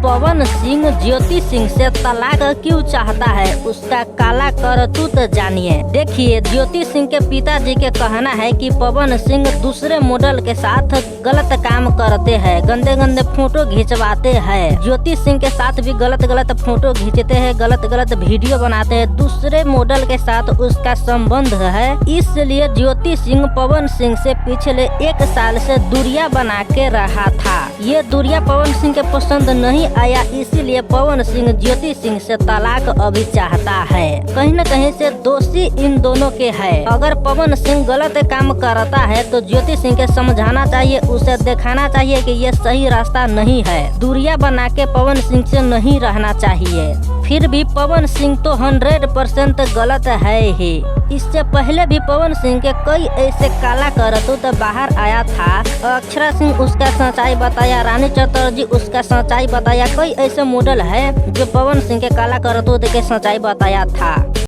पवन सिंह ज्योति सिंह से तलाक क्यों चाहता है, उसका काला करतूत जानिए। देखिए, ज्योति सिंह के पिताजी के कहना है कि पवन सिंह दूसरे मॉडल के साथ गलत काम करते हैं, गंदे गंदे फोटो खिंचवाते हैं। ज्योति सिंह के साथ भी गलत गलत फोटो खींचते हैं, गलत गलत वीडियो बनाते हैं। दूसरे मॉडल के साथ उसका संबंध है, इसलिए ज्योति सिंह पवन सिंह से पिछले 1 साल से दूरियां बना के रहा था। ये दूरियां पवन सिंह के पसंद नहीं आया, इसीलिए पवन सिंह ज्योति सिंह से तलाक अभी चाहता है। कहीं न कहीं से दोषी इन दोनों के है। अगर पवन सिंह गलत काम करता है तो ज्योति सिंह के समझाना चाहिए, उसे दिखाना चाहिए कि ये सही रास्ता नहीं है। दूरियां बना के पवन सिंह से नहीं रहना चाहिए। फिर भी पवन सिंह तो 100% गलत है ही। इससे पहले भी पवन सिंह के कई ऐसे काला करतूत बाहर आया था। अक्षरा सिंह उसका सच्चाई बताया, रानी चटर्जी उसका सच्चाई बताया। कई ऐसे मॉडल है जो पवन सिंह के काला करतूत के सच्चाई बताया था।